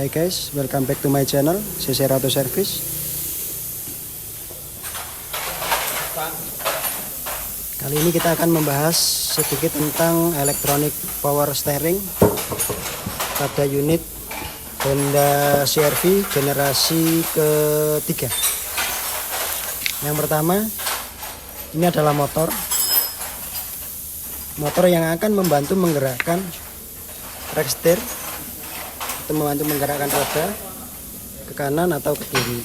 Hai guys, welcome back to my channel CC Auto Service. Kali ini kita akan membahas sedikit tentang elektronik power steering pada unit Honda CR-V generasi ketiga. Yang pertama, ini adalah motor yang akan membantu menggerakkan rack steer, atau membantu menggerakkan roda ke kanan atau ke kiri.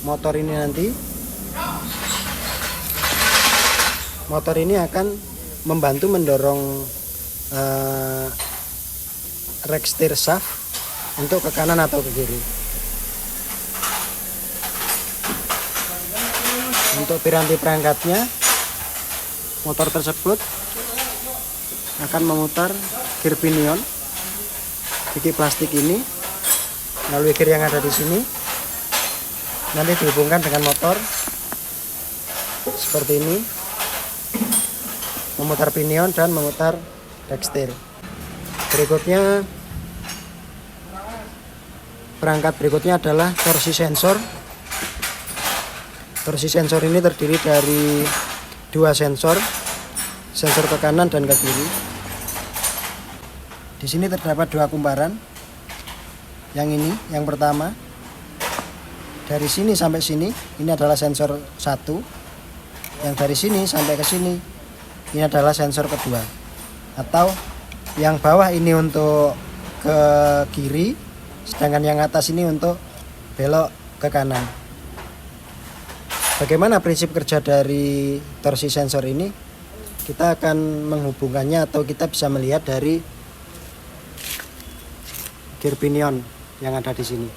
Motor ini akan membantu mendorong rack steer shaft untuk ke kanan atau ke kiri. Untuk piranti perangkatnya, motor tersebut akan memutar gear pinion, gigi plastik ini melalui gear yang ada di sini. Nanti dihubungkan dengan motor seperti ini, memutar pinion dan memutar rack steer. Berikutnya, perangkat berikutnya adalah torsi sensor. Torsi sensor ini terdiri dari dua sensor ke kanan dan ke kiri. Di sini terdapat dua kumparan. Yang ini, yang pertama, dari sini sampai sini, ini adalah sensor 1. Yang dari sini sampai ke sini, ini adalah sensor kedua. Atau yang bawah ini untuk ke kiri, sedangkan yang atas ini untuk belok ke kanan. Bagaimana prinsip kerja dari torsi sensor ini? Kita akan menghubungkannya atau kita bisa melihat dari gear pinion yang ada di sini.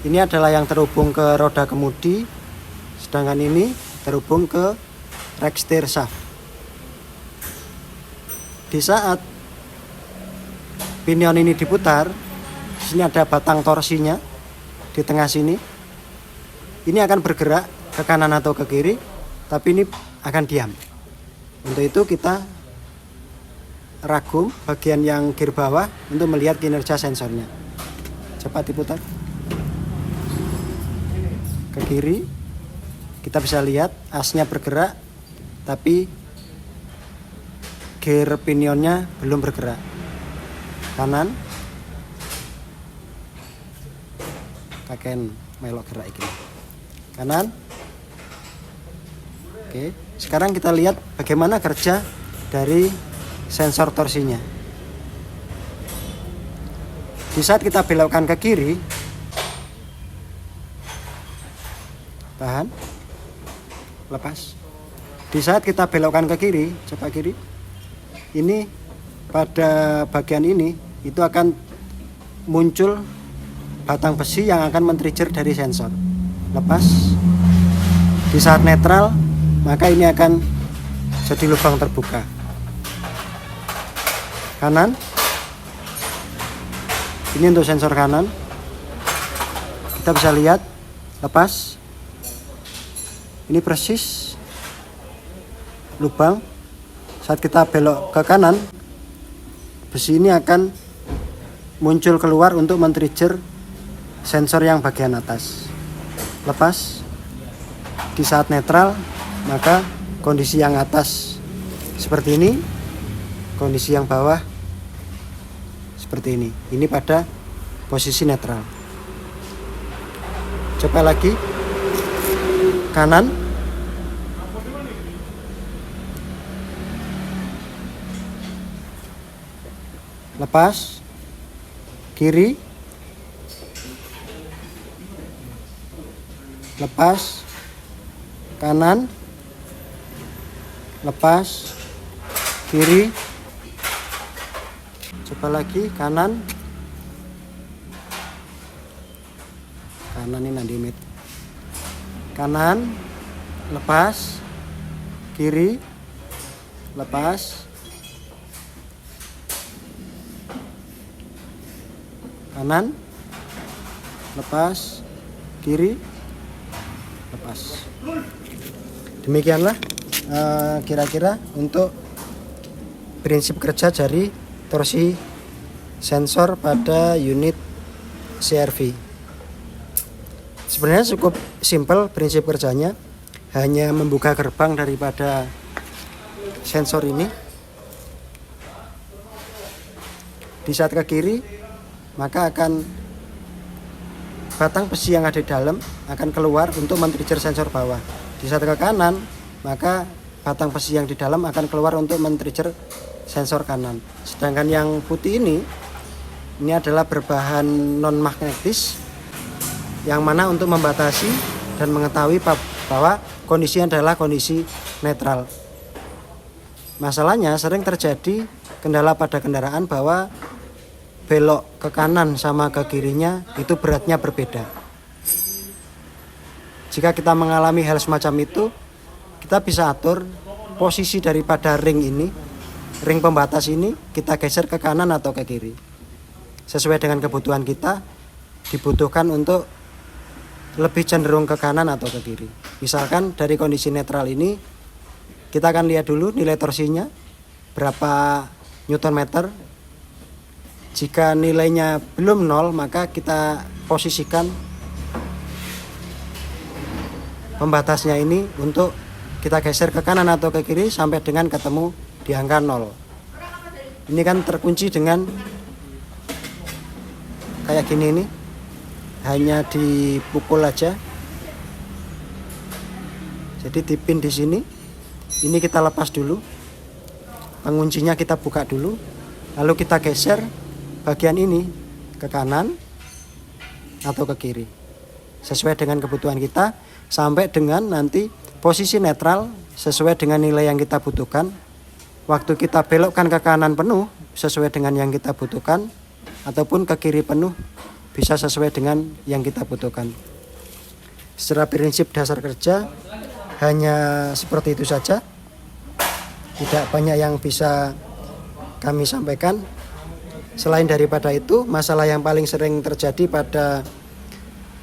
Ini adalah yang terhubung ke roda kemudi, sedangkan ini terhubung ke rack steer shaft. Di saat pinion ini diputar, di sini ada batang torsinya di tengah sini. Ini akan bergerak ke kanan atau ke kiri, tapi ini akan diam. Untuk itu kita ragum bagian yang gear bawah untuk melihat kinerja sensornya. Cepat diputar ke kiri, kita bisa lihat asnya bergerak, tapi gear pinionnya belum bergerak. Kanan, kakek melok gerak ini. Kanan. Oke, sekarang kita lihat bagaimana kerja dari sensor torsinya. Di saat kita belokkan ke kiri, tahan, lepas. Di saat kita belokkan ke kiri, coba kiri, ini pada bagian ini itu akan muncul batang besi yang akan men-trigger dari sensor. Lepas. Di saat netral, maka ini akan jadi lubang terbuka. Kanan. Ini untuk sensor kanan. Kita bisa lihat. Lepas. Ini persis lubang. Saat kita belok ke kanan, besi ini akan muncul keluar untuk men-trigger sensor yang bagian atas. Lepas. Di saat netral, maka kondisi yang atas seperti ini, kondisi yang bawah seperti ini. Ini pada posisi netral. Coba lagi. Kanan. Lepas. Kiri. Lepas. Kanan. Lepas. Kiri. Coba lagi. Kanan. Kanan ini nanti mit. Kanan. Lepas. Kiri. Lepas. Kanan. Lepas. Kiri. lepas. Demikianlah kira-kira untuk prinsip kerja dari torsi sensor pada unit CR-V. Sebenarnya cukup simpel prinsip kerjanya, hanya membuka gerbang daripada sensor ini. Di saat ke kiri, maka akan batang besi yang ada di dalam akan keluar untuk men-trigger sensor bawah. Di saat ke kanan, maka batang besi yang di dalam akan keluar untuk men-trigger sensor kanan. Sedangkan yang putih ini adalah berbahan non magnetis, yang mana untuk membatasi dan mengetahui bahwa kondisi adalah kondisi netral. Masalahnya sering terjadi kendala pada kendaraan bahwa belok ke kanan sama ke kirinya itu beratnya berbeda. Jika kita mengalami hal semacam itu, kita bisa atur posisi daripada ring ini, ring pembatas ini kita geser ke kanan atau ke kiri. Sesuai dengan kebutuhan kita, dibutuhkan untuk lebih cenderung ke kanan atau ke kiri. Misalkan dari kondisi netral ini, kita akan lihat dulu nilai torsinya berapa Newton meter. Jika nilainya belum 0, maka kita posisikan pembatasnya ini untuk kita geser ke kanan atau ke kiri sampai dengan ketemu di angka 0. Ini kan terkunci dengan kayak gini nih, hanya dipukul aja. Jadi dipin di sini. Ini kita lepas dulu. Penguncinya kita buka dulu. Lalu kita geser bagian ini ke kanan atau ke kiri. Sesuai dengan kebutuhan kita sampai dengan nanti posisi netral sesuai dengan nilai yang kita butuhkan. Waktu kita belokkan ke kanan penuh sesuai dengan yang kita butuhkan, ataupun ke kiri penuh bisa sesuai dengan yang kita butuhkan. Secara prinsip dasar kerja hanya seperti itu saja. Tidak banyak yang bisa kami sampaikan. Selain daripada itu, masalah yang paling sering terjadi pada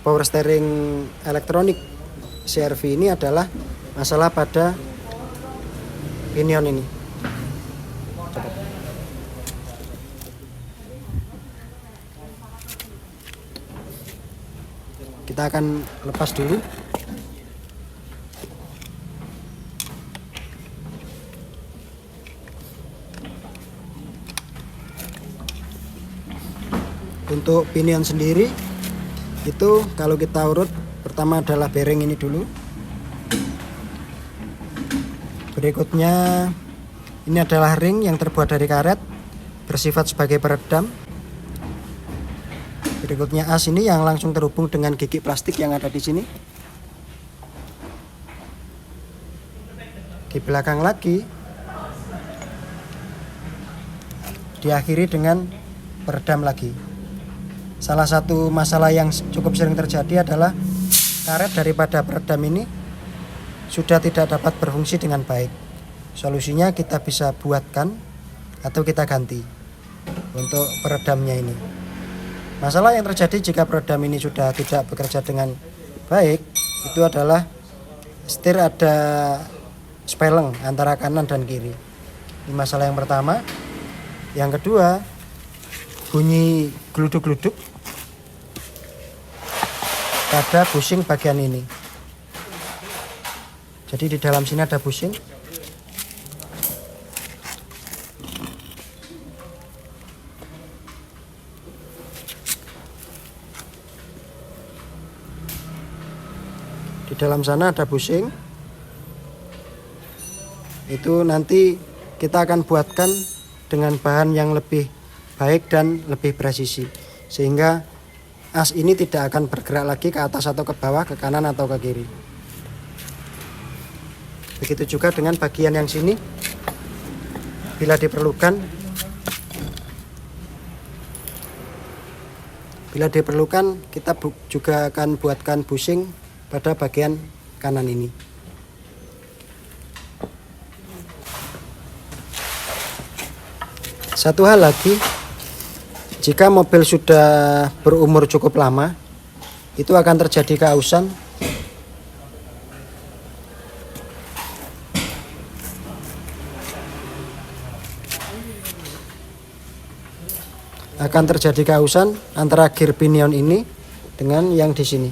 power steering elektronik CR-V ini adalah masalah pada pinion ini. Kita akan lepas dulu. Untuk pinion sendiri itu kalau kita urut, pertama adalah bearing ini dulu. Berikutnya ini adalah ring yang terbuat dari karet bersifat sebagai peredam. Berikutnya as ini yang langsung terhubung dengan gigi plastik yang ada di sini. Di belakang lagi diakhiri dengan peredam lagi. Salah satu masalah yang cukup sering terjadi adalah karet daripada peredam ini sudah tidak dapat berfungsi dengan baik. Solusinya kita bisa buatkan atau kita ganti untuk peredamnya ini. Masalah yang terjadi jika peredam ini sudah tidak bekerja dengan baik itu adalah setir ada speleng antara kanan dan kiri. Ini masalah yang pertama. Yang kedua, bunyi gluduk-gluduk pada bushing bagian ini. Jadi di dalam sini ada bushing. Di dalam sana ada bushing. Itu nanti kita akan buatkan dengan bahan yang lebih baik dan lebih presisi, sehingga as ini tidak akan bergerak lagi ke atas atau ke bawah, ke kanan atau ke kiri. Begitu juga dengan bagian yang sini, bila diperlukan kita juga akan buatkan bushing pada bagian kanan ini. Satu hal lagi, jika mobil sudah berumur cukup lama, itu akan terjadi keausan akan terjadi keausan antara gear pinion ini dengan yang di sini.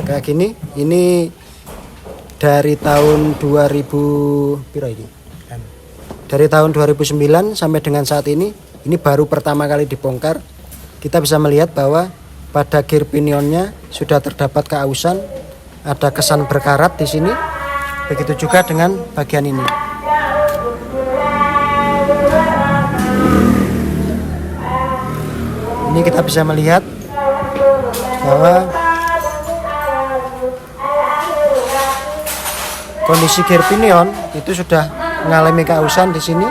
Kayak gini, ini dari tahun 2000 piro ini? Dari tahun 2009 sampai dengan saat ini baru pertama kali dibongkar. Kita bisa melihat bahwa pada gear pinionnya sudah terdapat keausan, ada kesan berkarat di sini. Begitu juga dengan bagian ini. Ini kita bisa melihat bahwa kondisi gear pinion itu sudah mengalami keausan di sini.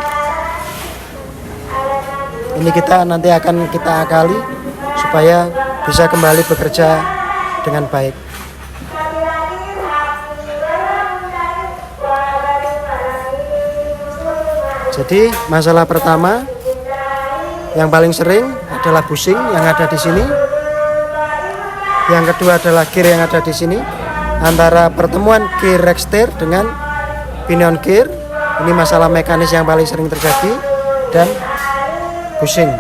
Ini nanti akan kita akali supaya bisa kembali bekerja dengan baik. Jadi masalah pertama yang paling sering adalah bushing yang ada di sini. Yang kedua adalah gear yang ada di sini. Antara pertemuan gear rack steer dengan pinion gear, ini masalah mekanis yang paling sering terjadi, dan bushing.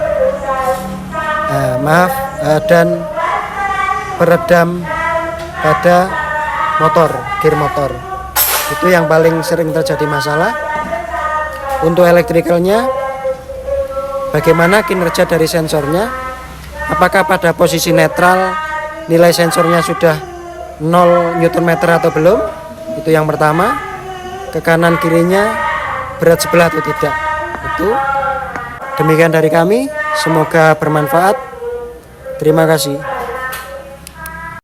Dan peredam pada motor, gear motor. Itu yang paling sering terjadi masalah. Untuk elektrikalnya, bagaimana kinerja dari sensornya? Apakah pada posisi netral nilai sensornya sudah 0 Nm atau belum? Itu yang pertama. Ke kanan kirinya berat sebelah atau tidak? Itu. Demikian dari kami, semoga bermanfaat. Terima kasih.